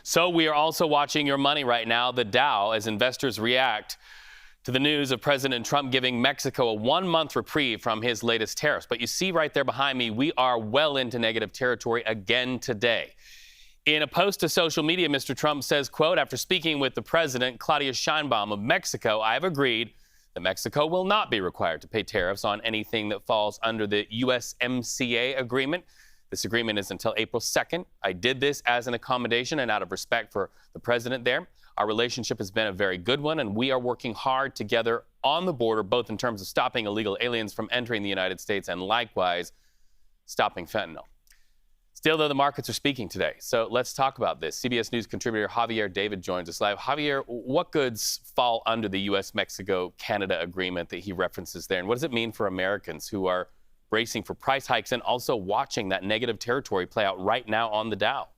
So we are also watching your money right now, the Dow, as investors react to the news of President Trump giving Mexico a one-month reprieve from his latest tariffs. But you see right there behind me, we are well into negative territory again today. In a post to social media, Mr. Trump says, quote, after speaking with the president, Claudia Sheinbaum of Mexico, I have agreed that Mexico will not be required to pay tariffs on anything that falls under the USMCA agreement. This agreement is until April 2nd. I did this as an accommodation and out of respect for the president there. Our relationship has been a very good one, and we are working hard together on the border, both in terms of stopping illegal aliens from entering the United States and likewise stopping fentanyl. Still, though, the markets are speaking today. So let's talk about this. CBS News contributor Javier David joins us live. Javier, what goods fall under the U.S.-Mexico-Canada agreement that he references there? And what does it mean for Americans who are bracing for price hikes and also watching that negative territory play out right now on the Dow?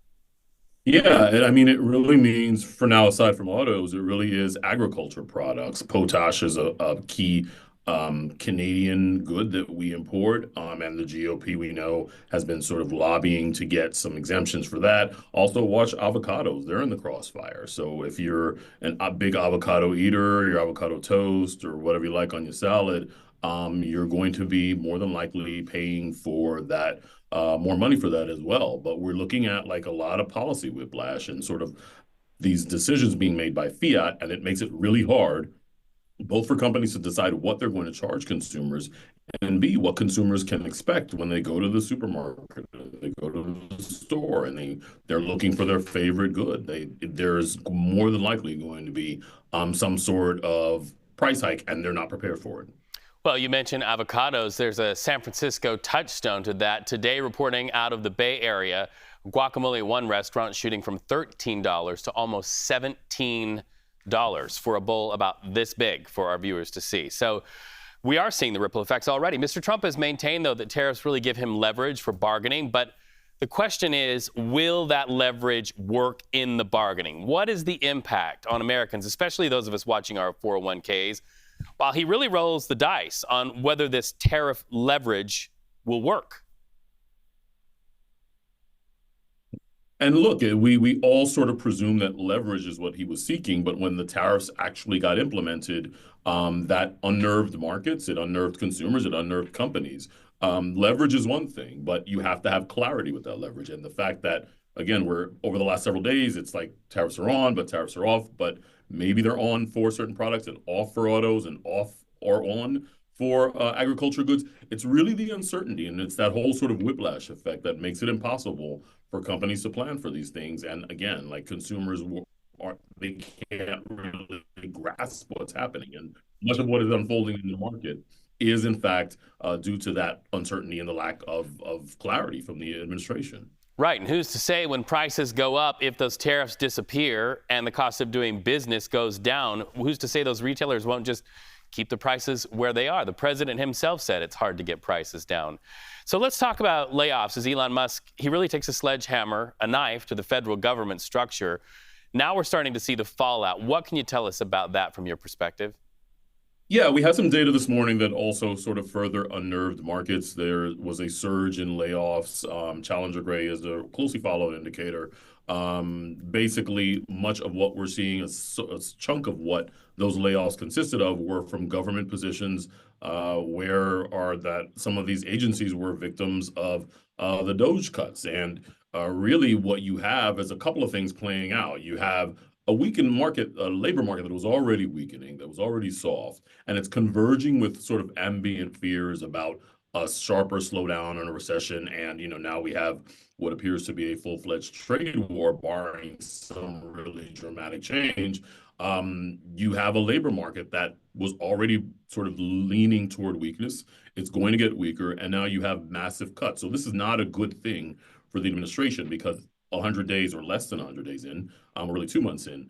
Yeah, I mean, it really means, for now, aside from autos, it really is agriculture products. Potash is a key Canadian good that we import, and the GOP, we know, has been sort of lobbying to get some exemptions for that. Also, watch avocados. They're in the crossfire. So if you're a big avocado eater, your avocado toast, or whatever you like on your salad, you're going to be more than likely paying for that, more money for that as well. But we're looking at like a lot of policy whiplash and sort of these decisions being made by fiat, and it makes it really hard both for companies to decide what they're going to charge consumers and B, what consumers can expect when they go to the supermarket, they go to the store, and they're looking for their favorite good. There's more than likely going to be some sort of price hike, and they're not prepared for it. Well, you mentioned avocados. There's a San Francisco touchstone to that. Today, reporting out of the Bay Area, Guacamole One restaurant shooting from $13 to almost $17 for a bowl about this big for our viewers to see. So we are seeing the ripple effects already. Mr. Trump has maintained, though, that tariffs really give him leverage for bargaining. But the question is, will that leverage work in the bargaining? What is the impact on Americans, especially those of us watching our 401ks, while he really rolls the dice on whether this tariff leverage will work? And look, we all sort of presume that leverage is what he was seeking, but when the tariffs actually got implemented, that unnerved markets, it unnerved consumers, it unnerved companies. Leverage is one thing, but you have to have clarity with that leverage. And the fact that, again, we're over the last several days, it's like tariffs are on, but tariffs are off, but maybe they're on for certain products and off for autos and off or on for agriculture goods. It's really the uncertainty, and it's that whole sort of whiplash effect that makes it impossible for companies to plan for these things. And again, like consumers they can't really grasp what's happening. And much of what is unfolding in the market is, in fact, due to that uncertainty and the lack of clarity from the administration. Right. And who's to say when prices go up, if those tariffs disappear and the cost of doing business goes down, who's to say those retailers won't just keep the prices where they are? The president himself said it's hard to get prices down. So let's talk about layoffs. As Elon Musk, he really takes a sledgehammer, a knife to the federal government structure. Now we're starting to see the fallout. What can you tell us about that from your perspective? Yeah, we had some data this morning that also sort of further unnerved markets. There was a surge in layoffs. Challenger Gray is a closely followed indicator. Basically, much of what we're seeing, a chunk of what those layoffs consisted of, were from government positions, where some of these agencies were victims of the DOGE cuts. And really what you have is a couple of things playing out. You have a weakened market, a labor market that was already weakening, that was already soft, and it's converging with sort of ambient fears about a sharper slowdown and a recession. And, now we have what appears to be a full-fledged trade war, barring some really dramatic change. You have a labor market that was already sort of leaning toward weakness. It's going to get weaker, and now you have massive cuts. So this is not a good thing for the administration, because 100 days or less than 100 days in, or really 2 months in,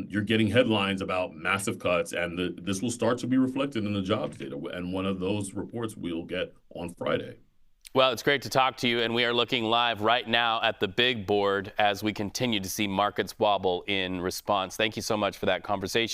you're getting headlines about massive cuts, and this will start to be reflected in the jobs data. And one of those reports we'll get on Friday. Well, it's great to talk to you, and we are looking live right now at the big board as we continue to see markets wobble in response. Thank you so much for that conversation.